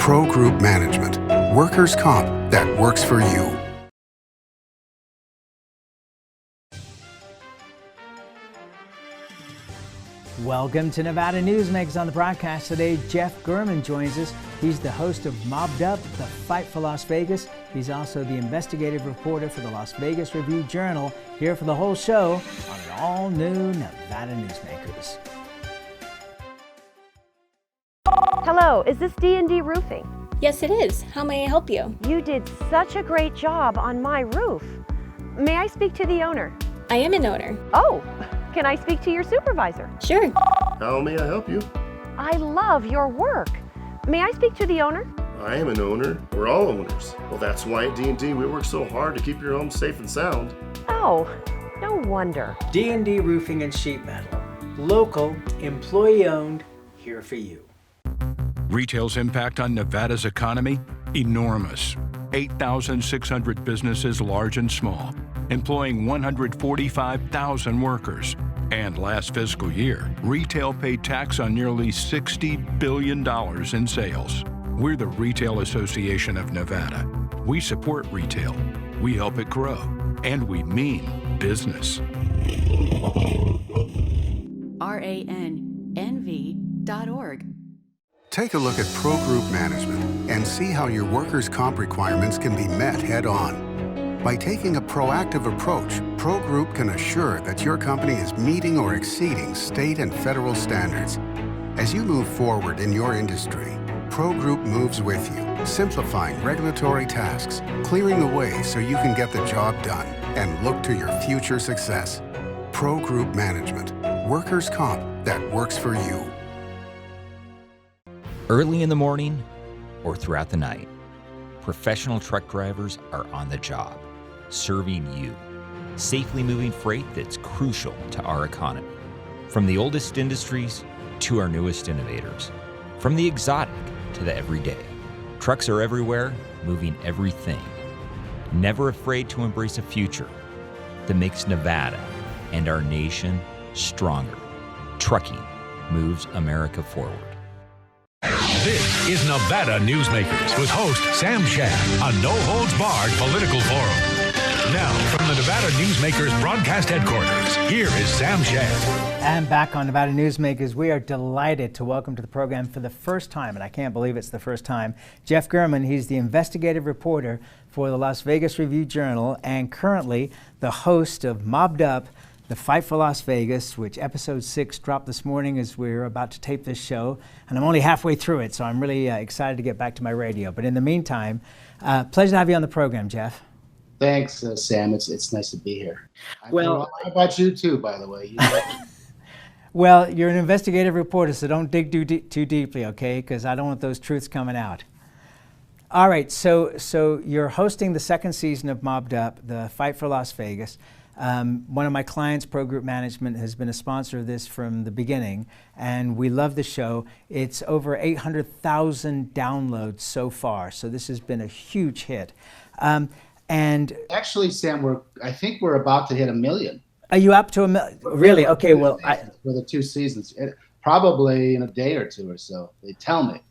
Pro Group Management, workers' comp that works for you. Welcome to Nevada Newsmakers. On the broadcast today, Jeff Gurman joins us. He's the host of Mobbed Up, The Fight for Las Vegas. He's also the investigative reporter for the Las Vegas Review-Journal, here for the whole show on an all-new Nevada Newsmakers. Hello, is this D&D Roofing? Yes, it is. How may I help you? You did such a great job on my roof. May I speak to the owner? I am an owner. Oh, can I speak to your supervisor? Sure. How may I help you? I love your work. May I speak to the owner? I am an owner. We're all owners. Well, that's why at D&D we work so hard to keep your home safe and sound. Oh, no wonder. D&D Roofing and Sheet Metal. Local, employee-owned, here for you. Retail's impact on Nevada's economy? Enormous. 8,600 businesses, large and small, employing 145,000 workers. And last fiscal year, retail paid tax on nearly $60 billion in sales. We're the Retail Association of Nevada. We support retail, we help it grow, and we mean business. RANNV.org. Take a look at Pro Group Management and see how your workers' comp requirements can be met head-on. By taking a proactive approach, Pro Group can assure that your company is meeting or exceeding state and federal standards. As you move forward in your industry, Pro Group moves with you, simplifying regulatory tasks, clearing the way so you can get the job done and look to your future success. Pro Group Management, workers' comp that works for you. Early in the morning or throughout the night, professional truck drivers are on the job, serving you, safely moving freight that's crucial to our economy. From the oldest industries to our newest innovators, from the exotic to the everyday, trucks are everywhere, moving everything. Never afraid to embrace a future that makes Nevada and our nation stronger. Trucking moves America forward. This is Nevada Newsmakers with host Sam Shad, a no-holds-barred political forum. Now, from the Nevada Newsmakers broadcast headquarters, here is Sam Shad. And back on Nevada Newsmakers, we are delighted to welcome to the program for the first time, and I can't believe it's the first time, Jeff Gurman. He's the investigative reporter for the Las Vegas Review-Journal and currently the host of Mobbed Up, The Fight for Las Vegas, which episode 6 dropped this morning as we're about to tape this show. And I'm only halfway through it, so I'm really excited to get back to my radio. But in the meantime, pleasure to have you on the program, Jeff. Thanks, Sam. It's nice to be here. Well, how about you too, by the way? Well, you're an investigative reporter, so don't dig too deeply, okay? Because I don't want those truths coming out. All right, so you're hosting the second season of Mobbed Up, The Fight for Las Vegas. One of my clients, Pro Group Management, has been a sponsor of this from the beginning, and we love the show. It's over 800,000 downloads so far, so this has been a huge hit. And actually, Sam, I think we're about to hit 1 million. Are you up to 1 million? Really? Okay, well, for the 2 seasons, probably in a day or two or so. They tell me.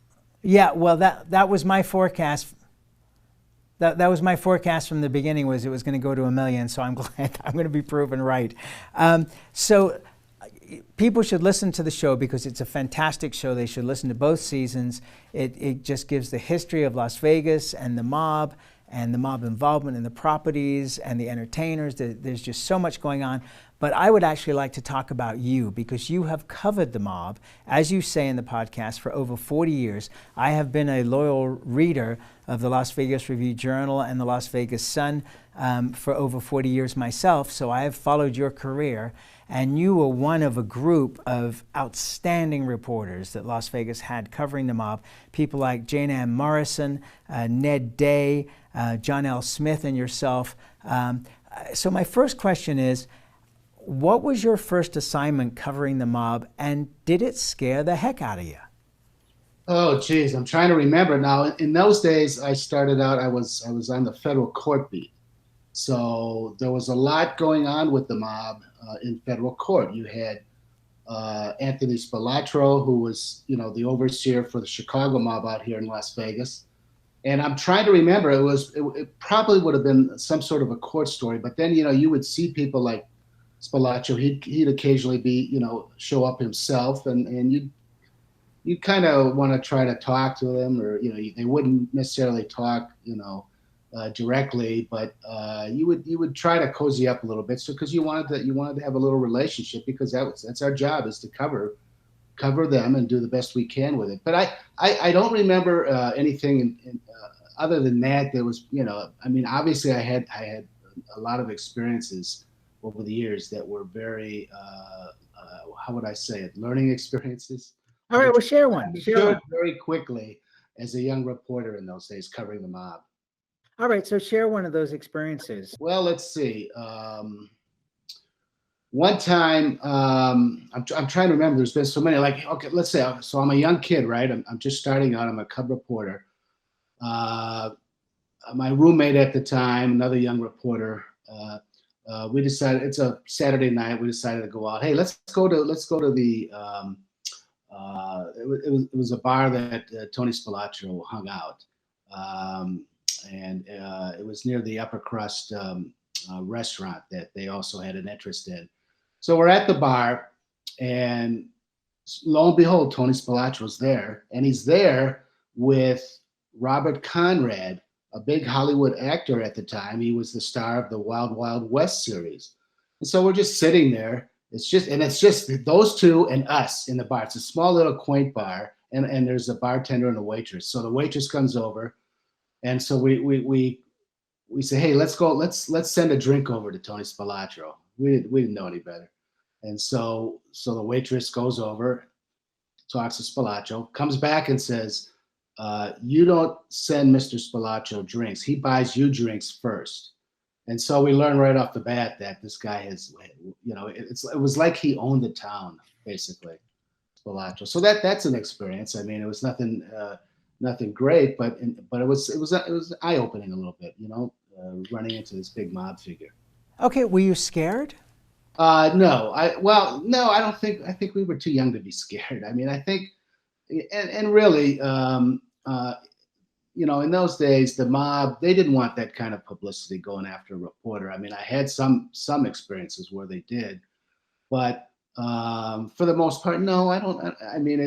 Yeah, well, that was my forecast. That was my forecast from the beginning, was it was going to go to 1 million, so I'm glad I'm going to be proven right. So people should listen to the show because it's a fantastic show. They should listen to both seasons. It just gives the history of Las Vegas and the mob involvement in the properties and the entertainers. There's just so much going on. But I would actually like to talk about you because you have covered the mob, as you say in the podcast, for over 40 years. I have been a loyal reader of the Las Vegas Review-Journal and the Las Vegas Sun for over 40 years myself, so I have followed your career. And you were one of a group of outstanding reporters that Las Vegas had covering the mob. People like Jane Ann Morrison, Ned Day, John L. Smith, and yourself. So my first question is, what was your first assignment covering the mob, and did it scare the heck out of you? Oh, geez, I'm trying to remember now. In those days, I started out, I was on the federal court beat. So there was a lot going on with the mob in federal court. You had Anthony Spilatro, who was, the overseer for the Chicago mob out here in Las Vegas. And I'm trying to remember, it probably would have been some sort of a court story, but then, you would see people like Spilatro. He'd occasionally be, show up himself, and you kind of want to try to talk to them, or, they wouldn't necessarily talk, directly, but you would try to cozy up a little bit, so because you wanted to have a little relationship, because that's our job, is to cover them and do the best we can with it. But I don't remember anything other than that. There was, obviously I had a lot of experiences over the years that were very how would I say it, learning experiences. All right, well, share one. Very quickly as a young reporter in those days, covering the mob. All right, so share one of those experiences. Well, let's see. One time, I'm trying to remember. There's been so many. Like, okay, let's say. So I'm a young kid, right? I'm just starting out. I'm a cub reporter. My roommate at the time, another young reporter, we decided, it's a Saturday night. We decided to go out. Hey, let's go to the. It was a bar that Tony Spilatro hung out. And it was near the Upper Crust restaurant that they also had an interest in. So we're at the bar, and lo and behold, Tony Spilatro's there, and he's there with Robert Conrad, a big Hollywood actor at the time. He was the star of the Wild Wild West series. And so we're just sitting there. It's just those two and us in the bar. It's a small little quaint bar, and there's a bartender and a waitress. So the waitress comes over. And so we say, hey, let's send a drink over to Tony Spilatro. We didn't know any better. And so the waitress goes over, talks to Spilatro, comes back and says, you don't send Mr. Spilatro drinks. He buys you drinks first. And so we learn right off the bat that this guy has, it was like he owned the town, basically, Spilatro. So that's an experience. I mean, it was nothing great, but it was eye-opening a little bit, running into this big mob figure. Okay, were you scared? No, I don't think. I think we were too young to be scared. I mean, I think, and really, in those days, the mob, they didn't want that kind of publicity going after a reporter. I mean, I had some experiences where they did, but for the most part, no, I don't. I mean,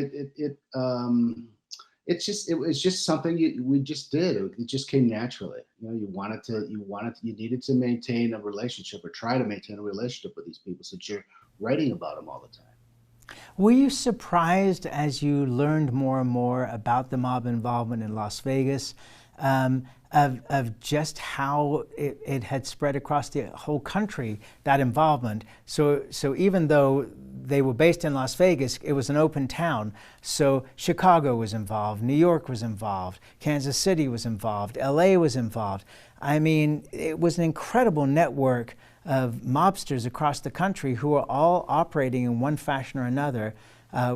it was just something we just did. It just came naturally. You needed to maintain a relationship, or try to maintain a relationship with these people, since you're writing about them all the time. Were you surprised as you learned more and more about the mob involvement in Las Vegas, of just how it had spread across the whole country, that involvement? So even though they were based in Las Vegas, it was an open town. So Chicago was involved, New York was involved, Kansas City was involved, LA was involved. I mean, it was an incredible network of mobsters across the country who are all operating in one fashion or another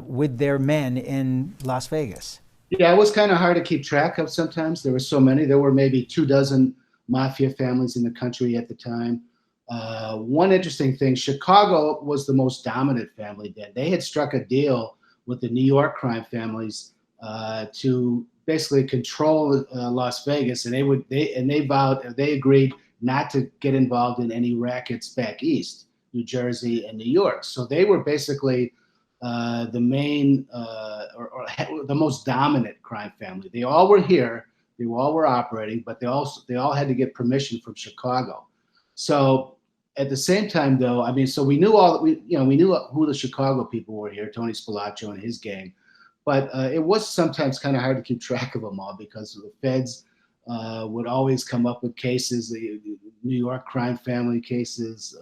with their men in Las Vegas. Yeah, it was kind of hard to keep track of sometimes. There were so many. There were maybe 24 mafia families in the country at the time. One interesting thing, Chicago was the most dominant family then. They had struck a deal with the New York crime families to basically control Las Vegas, and they agreed not to get involved in any rackets back east, New Jersey and New York. So they were basically the main or the most dominant crime family. They all were here, they all were operating, but they all had to get permission from Chicago. So at the same time, though, I mean, so we knew we knew who the Chicago people were here, Tony Spilatro and his gang, but it was sometimes kind of hard to keep track of them all, because the feds would always come up with cases, the New York crime family cases,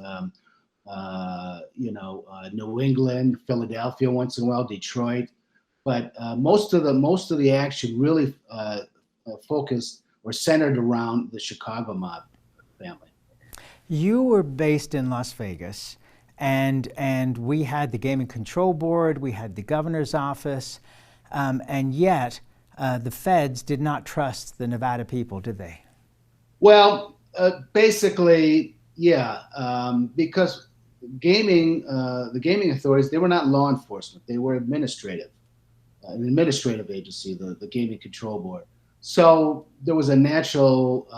New England, Philadelphia once in a while, Detroit, but most of the action really focused or centered around the Chicago mob family. You were based in Las Vegas, and we had the Gaming Control Board, we had the governor's office, and yet the feds did not trust the Nevada people, did they? Well, basically, yeah, because the gaming authorities, they were not law enforcement. They were administrative, an administrative agency, the Gaming Control Board. So there was a natural,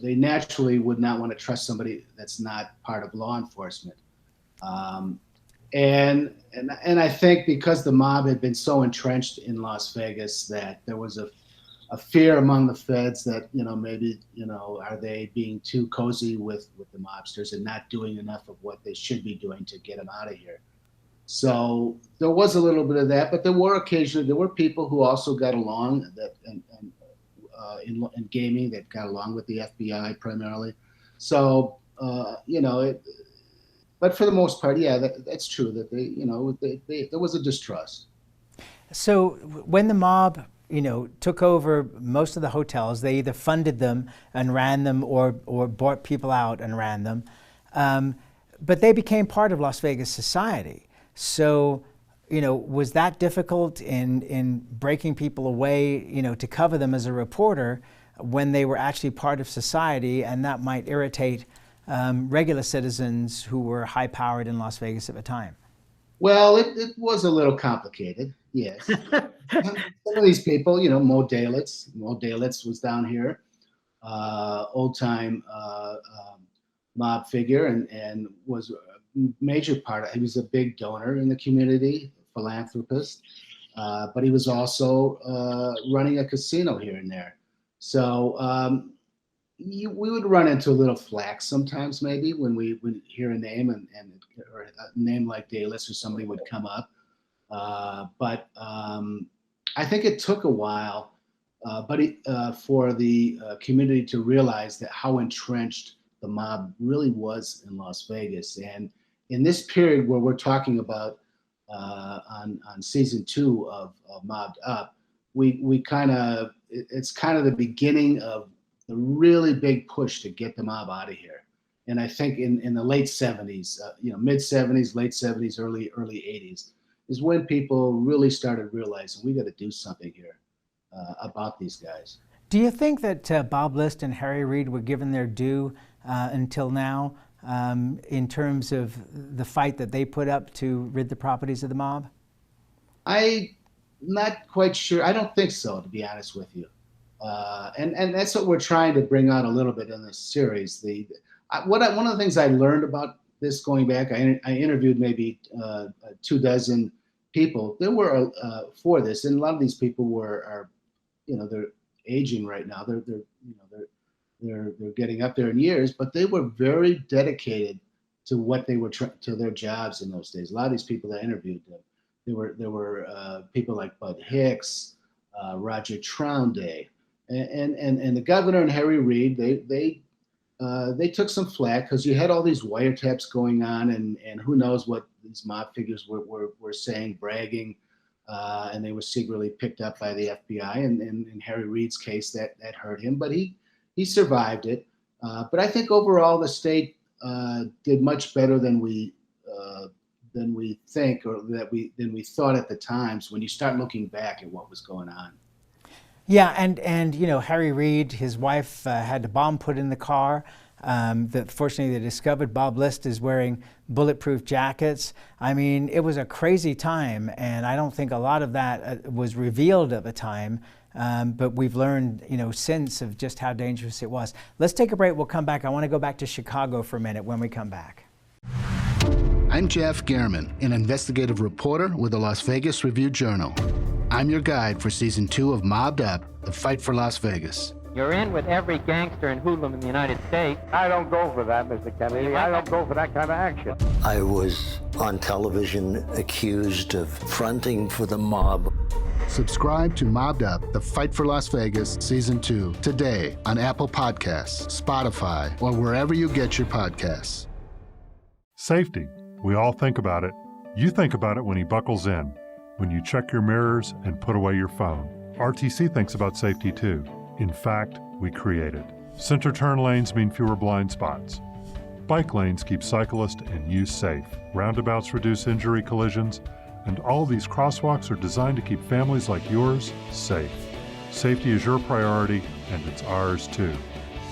they naturally would not want to trust somebody that's not part of law enforcement. And I think because the mob had been so entrenched in Las Vegas that there was a fear among the feds that, maybe, are they being too cozy with the mobsters and not doing enough of what they should be doing to get them out of here. So there was a little bit of that, but there were people who also got along in gaming that got along with the FBI primarily. So, but for the most part, yeah, that's true that there was a distrust. So when the mob, took over most of the hotels, they either funded them and ran them or bought people out and ran them. But they became part of Las Vegas society. So, was that difficult in breaking people away, to cover them as a reporter when they were actually part of society, and that might irritate regular citizens who were high-powered in Las Vegas at the time? Well, it was a little complicated, yes. Some of these people, Mo Dalitz was down here, old-time mob figure, and was a major part. He was a big donor in the community, philanthropist, but he was also running a casino here and there. So we would run into a little flack sometimes, maybe when we would hear a name or a name like Dalitz or somebody would come up. But I think it took a while, for the community to realize that how entrenched the mob really was in Las Vegas. And in this period where we're talking about on season 2 of Mobbed Up, it's kind of the beginning of the really big push to get the mob out of here. And I think in the late 70s, mid 70s, late 70s, early 80s is when people really started realizing we got to do something here about these guys. Do you think that Bob List and Harry Reid were given their due until now in terms of the fight that they put up to rid the properties of the mob? I'm not quite sure. I don't think so, to be honest with you. And that's what we're trying to bring out a little bit in this series. One of the things I learned about this going back, I interviewed maybe 24 people. There were for this, and a lot of these people are they're aging right now. They're getting up there in years, but they were very dedicated to what they were to their jobs in those days. A lot of these people that I interviewed, there were people like Bud Hicks, Roger Trounday, and the governor and Harry Reid. They took some flack because you had all these wiretaps going on, and who knows what these mob figures were saying, bragging, and they were secretly picked up by the FBI. And in Harry Reid's case, that hurt him, but he survived it. But I think overall the state did much better than we think, or than we thought at the times when you start looking back at what was going on. Yeah, and Harry Reid, his wife had a bomb put in the car. Fortunately, they discovered Bob List is wearing bulletproof jackets. I mean, it was a crazy time, and I don't think a lot of that was revealed at the time. But we've learned, since of just how dangerous it was. Let's take a break. We'll come back. I want to go back to Chicago for a minute when we come back. I'm Jeff Gehrman, an investigative reporter with the Las Vegas Review-Journal. I'm your guide for Season 2 of Mobbed Up, The Fight for Las Vegas. You're in with every gangster and hoodlum in the United States. I don't go for that, Mr. Kennedy. I don't go for that kind of action. I was on television accused of fronting for the mob. Subscribe to Mobbed Up, The Fight for Las Vegas, Season 2, today on Apple Podcasts, Spotify, or wherever you get your podcasts. Safety. We all think about it. You think about it when he buckles in, when you check your mirrors and put away your phone. RTC thinks about safety too. In fact, we create it. Center turn lanes mean fewer blind spots. Bike lanes keep cyclists and you safe. Roundabouts reduce injury collisions, and all these crosswalks are designed to keep families like yours safe. Safety is your priority, and it's ours too.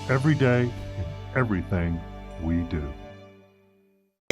Every day, in everything we do.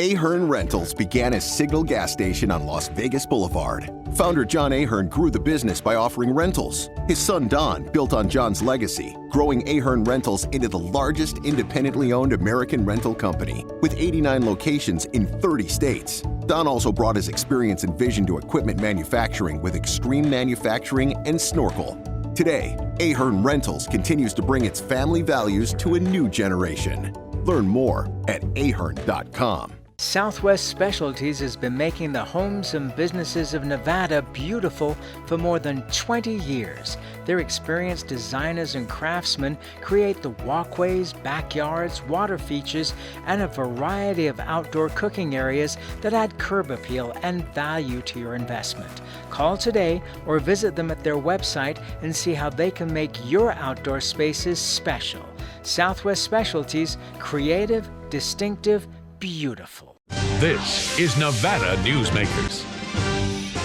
Ahern Rentals began as Signal Gas Station on Las Vegas Boulevard. Founder John Ahern grew the business by offering rentals. His son Don built on John's legacy, growing Ahern Rentals into the largest independently owned American rental company, with 89 locations in 30 states. Don also brought his experience and vision to equipment manufacturing with Extreme Manufacturing and Snorkel. Today, Ahern Rentals continues to bring its family values to a new generation. Learn more at ahern.com. Southwest Specialties has been making the homes and businesses of Nevada beautiful for more than 20 years. Their experienced designers and craftsmen create the walkways, backyards, water features, and a variety of outdoor cooking areas that add curb appeal and value to your investment. Call today or visit them at their website and see how they can make your outdoor spaces special. Southwest Specialties, creative, distinctive, beautiful. This is Nevada Newsmakers.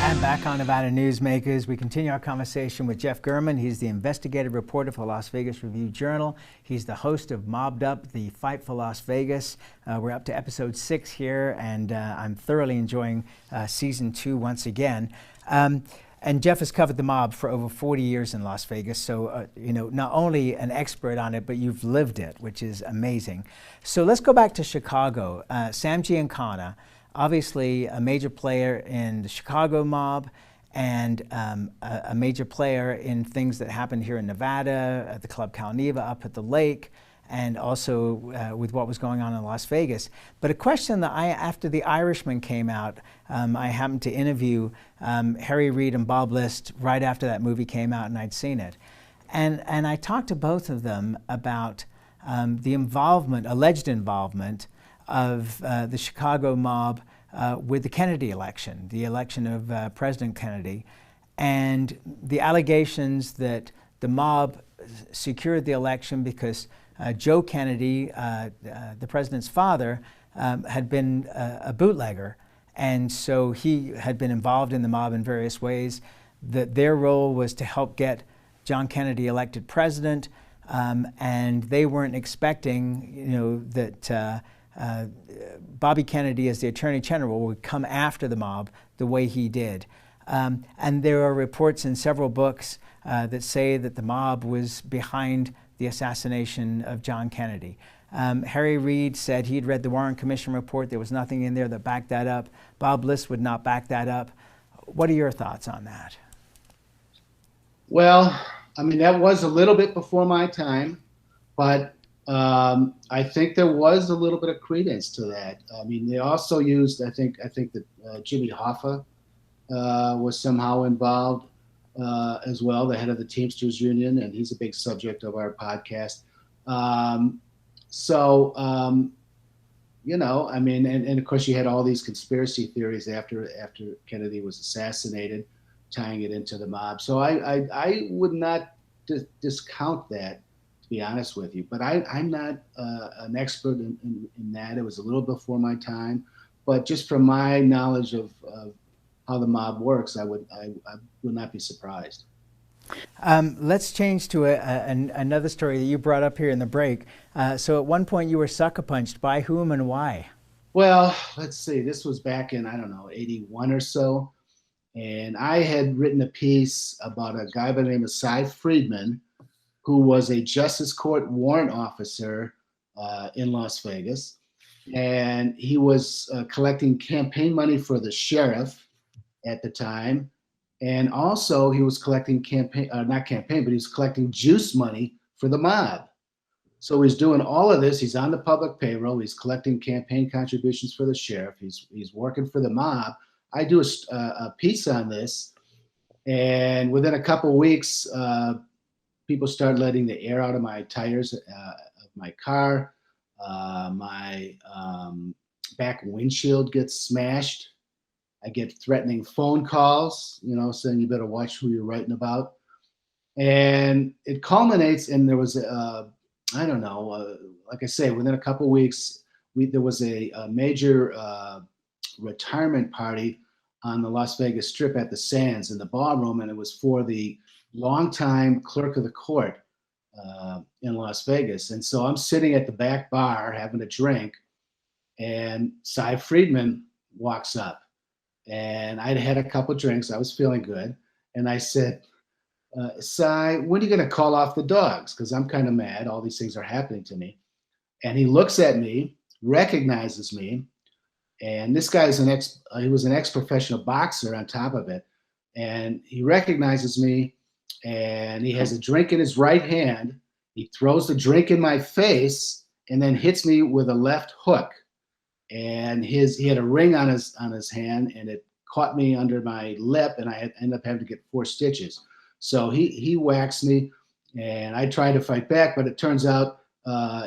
And back on Nevada Newsmakers, we continue our conversation with Jeff German. He's the investigative reporter for Las Vegas Review-Journal. He's the host of Mobbed Up, the Fight for Las Vegas. We're up to episode 6 here, and I'm thoroughly enjoying season 2 once again. And Jeff has covered the mob for over 40 years in Las Vegas, so not only an expert on it, but you've lived it, which is amazing. So let's go back to Chicago. Sam Giancana, obviously a major player in the Chicago mob, and a major player in things that happened here in Nevada, at the Club Calneva up at the lake, and also with what was going on in Las Vegas. But a question that after The Irishman came out, I happened to interview Harry Reid and Bob List right after that movie came out, and I'd seen it. And I talked to both of them about the alleged involvement of the Chicago mob with the Kennedy election, the election of President Kennedy, and the allegations that the mob secured the election because Joe Kennedy, the president's father, had been a bootlegger, and so he had been involved in the mob in various ways. That their role was to help get John Kennedy elected president, and they weren't expecting, that Bobby Kennedy, as the Attorney General, would come after the mob the way he did. And there are reports in several books that say that the mob was behind the assassination of John Kennedy. Harry Reid said he'd read the Warren Commission report. There was nothing in there that backed that up. Bob List would not back that up. What are your thoughts on that? Well, I mean, that was a little bit before my time, but I think there was a little bit of credence to that. I mean, they also used, I think that Jimmy Hoffa was somehow involved as well, the head of the Teamsters Union, and he's a big subject of our podcast. I mean, and of course you had all these conspiracy theories after Kennedy was assassinated, tying it into the mob. So I would not discount that, to be honest with you. But I'm not an expert in that. It was a little before my time. But just from my knowledge of how the mob works, I would not be surprised. Let's change to another story that you brought up here in the break. So at one point you were sucker punched. By whom and why? Well, let's see. This was back in, 81 or so. And I had written a piece about a guy by the name of Cy Friedman, who was a Justice Court warrant officer in Las Vegas. And he was collecting campaign money for the sheriff at the time. And also he was collecting he was collecting juice money for the mob. So he's doing all of this. He's on the public payroll. He's collecting campaign contributions for the sheriff. He's working for the mob. I do a piece on this, and within a couple of weeks, people started letting the air out of my tires of my car. My back windshield gets smashed. I get threatening phone calls, saying you better watch who you're writing about. And it culminates in there was, like I say, within a couple of weeks, there was a major retirement party on the Las Vegas Strip at the Sands in the ballroom, and it was for the longtime clerk of the court in Las Vegas. And so I'm sitting at the back bar having a drink, And Cy Friedman walks up, and I'd had a couple drinks. I was feeling good. And I said, Cy, when are you going to call off the dogs? Because I'm kind of mad. All these things are happening to me. And he looks at me, recognizes me. And this guy is he was an ex-professional boxer on top of it. And he recognizes me, and he has a drink in his right hand. He throws the drink in my face and then hits me with a left hook. And he had a ring on his hand, and it caught me under my lip, and I ended up having to get 4 stitches. So he whacks me, and I tried to fight back, but it turns out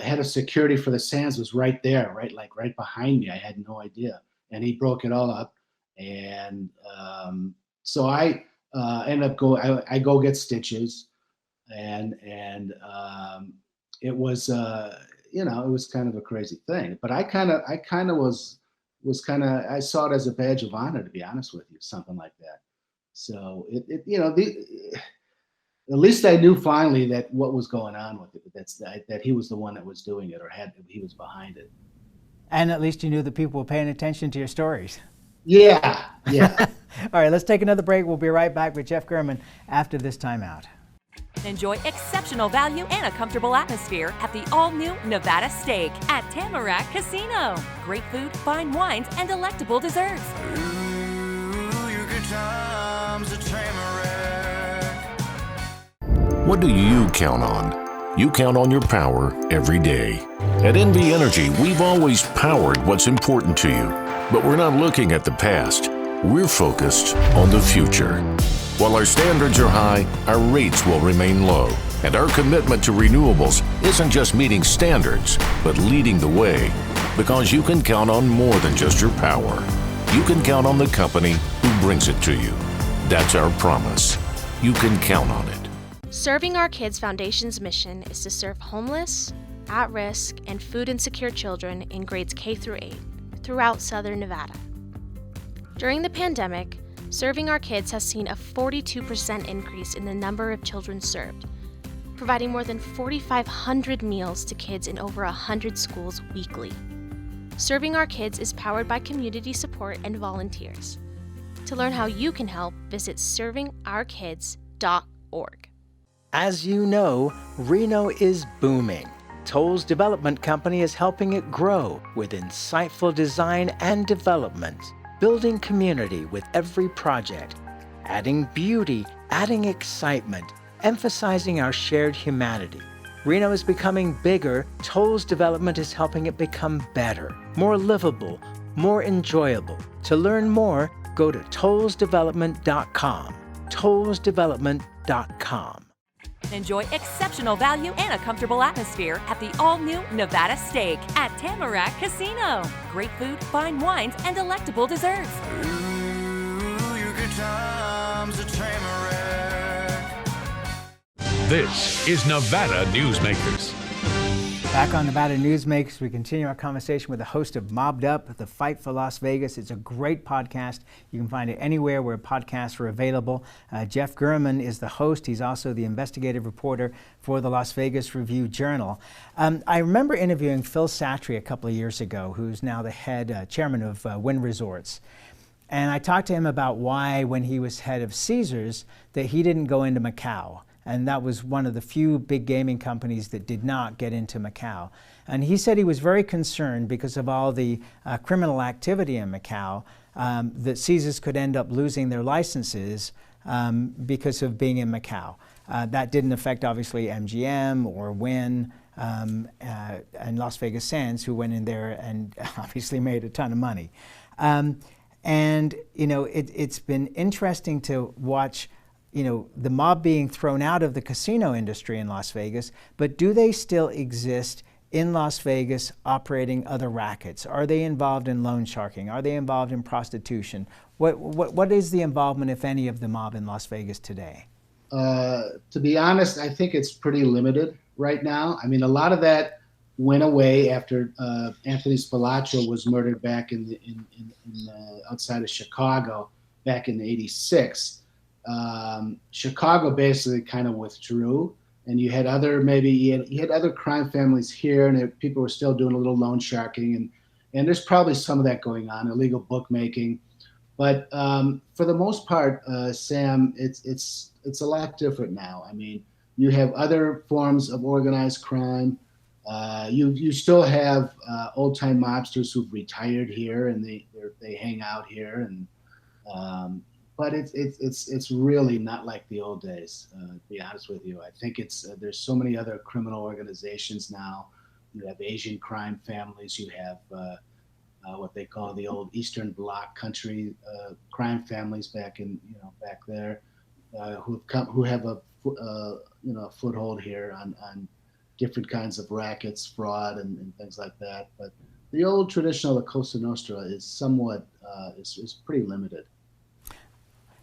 head of security for the Sands was right there, right behind me. I had no idea, and he broke it all up. And so I ended up I go get stitches, and it was it was kind of a crazy thing. But I saw it as a badge of honor, to be honest with you, something like that. So at least I knew finally that what was going on with it. That he was the one that was doing it, or he was behind it. And at least you knew that people were paying attention to your stories. Yeah. All right, let's take another break. We'll be right back with Jeff German after this timeout. Enjoy exceptional value and a comfortable atmosphere at the all-new Nevada Steak at Tamarack Casino. Great food, fine wines, and delectable desserts. What do you count on? You count on your power every day. At NV Energy, we've always powered what's important to you. But we're not looking at the past. We're focused on the future. While our standards are high, our rates will remain low. And our commitment to renewables isn't just meeting standards, but leading the way. Because you can count on more than just your power. You can count on the company who brings it to you. That's our promise. You can count on it. Serving Our Kids Foundation's mission is to serve homeless, at-risk, and food insecure children in grades K through 8 throughout Southern Nevada. During the pandemic, Serving Our Kids has seen a 42% increase in the number of children served, providing more than 4,500 meals to kids in over 100 schools weekly. Serving Our Kids is powered by community support and volunteers. To learn how you can help, visit servingourkids.org. As you know, Reno is booming. Toll's development company is helping it grow with insightful design and development, building community with every project, adding beauty, adding excitement, emphasizing our shared humanity. Reno is becoming bigger. Toll's development is helping it become better, more livable, more enjoyable. To learn more, go to tollsdevelopment.com. tollsdevelopment.com. Enjoy exceptional value and a comfortable atmosphere at the all-new Nevada Steak at Tamarack Casino. Great food, fine wines, and delectable desserts. This is Nevada Newsmakers. Back on Nevada Newsmakers, we continue our conversation with the host of Mobbed Up, The Fight for Las Vegas. It's a great podcast. You can find it anywhere where podcasts are available. Jeff German is the host. He's also the investigative reporter for the Las Vegas Review-Journal. I remember interviewing Phil Satry a couple of years ago, who's now the chairman of Wynn Resorts. And I talked to him about why, when he was head of Caesars, that he didn't go into Macau. And that was one of the few big gaming companies that did not get into Macau. And he said he was very concerned because of all the criminal activity in Macau, that Caesars could end up losing their licenses because of being in Macau. That didn't affect, obviously, MGM or Wynn and Las Vegas Sands, who went in there and obviously made a ton of money. And, you know, it's been interesting to watch, you know, the mob being thrown out of the casino industry in Las Vegas, but do they still exist in Las Vegas operating other rackets? Are they involved in loan sharking? Are they involved in prostitution? What is the involvement, if any, of the mob in Las Vegas today? To be honest, I think it's pretty limited right now. I mean, a lot of that went away after Anthony Spilotro was murdered back in outside of Chicago back in '86. Chicago basically kind of withdrew, and you had other other crime families here, and people were still doing a little loan sharking, And there's probably some of that going on, illegal bookmaking. But for the most part, Sam, it's a lot different now. I mean, you have other forms of organized crime. You still have old-time mobsters who've retired here and they hang out here, and but it's really not like the old days. To be honest with you, I think there's so many other criminal organizations now. You have Asian crime families. You have what they call the old Eastern Bloc country crime families back there, who have a foothold here on different kinds of rackets, fraud, and things like that. But the old traditional La Cosa Nostra is somewhat is pretty limited.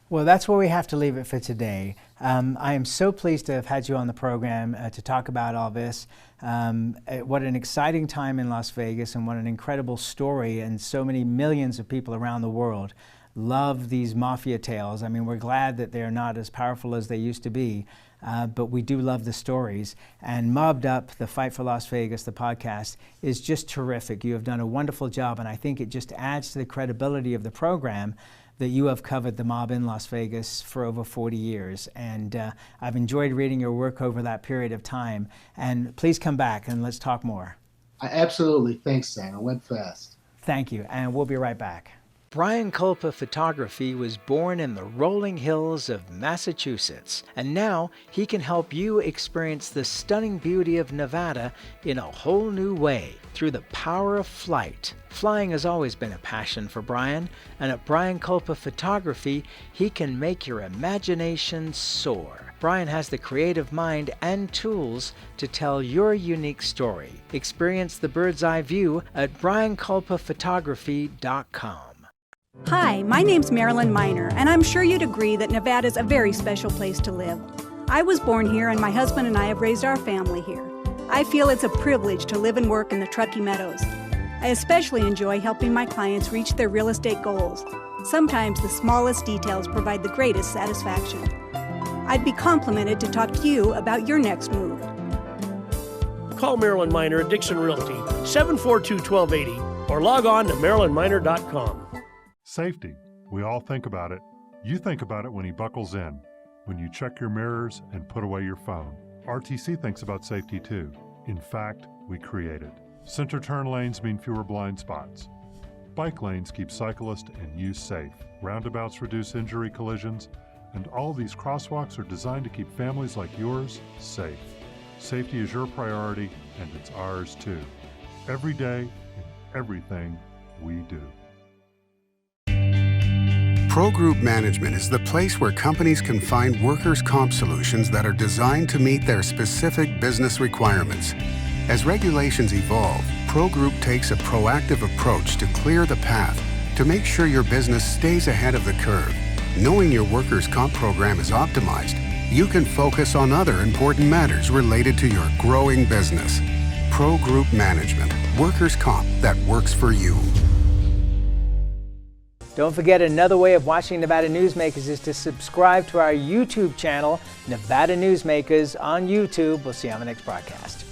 Well, that's where we have to leave it for today. I am so pleased to have had you on the program to talk about all this. What an exciting time in Las Vegas, and what an incredible story, and so many millions of people around the world love these mafia tales. I mean, we're glad that they're not as powerful as they used to be, but we do love the stories. And Mobbed Up, The Fight for Las Vegas, the podcast, is just terrific. You have done a wonderful job, and I think it just adds to the credibility of the program that you have covered the mob in Las Vegas for over 40 years. And I've enjoyed reading your work over that period of time. And please come back and let's talk more. Absolutely. Thanks, Sam. It went fast. Thank you. And we'll be right back. Brian Culpa Photography was born in the rolling hills of Massachusetts, and now he can help you experience the stunning beauty of Nevada in a whole new way through the power of flight. Flying has always been a passion for Brian, and at Brian Culpa Photography, he can make your imagination soar. Brian has the creative mind and tools to tell your unique story. Experience the bird's eye view at brianculpaphotography.com. Hi, my name's Marilyn Miner, and I'm sure you'd agree that Nevada's a very special place to live. I was born here, and my husband and I have raised our family here. I feel it's a privilege to live and work in the Truckee Meadows. I especially enjoy helping my clients reach their real estate goals. Sometimes the smallest details provide the greatest satisfaction. I'd be complimented to talk to you about your next move. Call Marilyn Miner at Dixon Realty, 742-1280, or log on to marilynminer.com. Safety. We all think about it. You think about it when he buckles in, when you check your mirrors and put away your phone. RTC thinks about safety too. In fact, we create it. Center turn lanes mean fewer blind spots. Bike lanes keep cyclists and you safe. Roundabouts reduce injury collisions, and all these crosswalks are designed to keep families like yours safe. Safety is your priority, and it's ours too. Every day, in everything we do. Pro Group Management is the place where companies can find workers' comp solutions that are designed to meet their specific business requirements. As regulations evolve, Pro Group takes a proactive approach to clear the path to make sure your business stays ahead of the curve. Knowing your workers' comp program is optimized, you can focus on other important matters related to your growing business. Pro Group Management, workers' comp that works for you. Don't forget, another way of watching Nevada Newsmakers is to subscribe to our YouTube channel, Nevada Newsmakers, on YouTube. We'll see you on the next broadcast.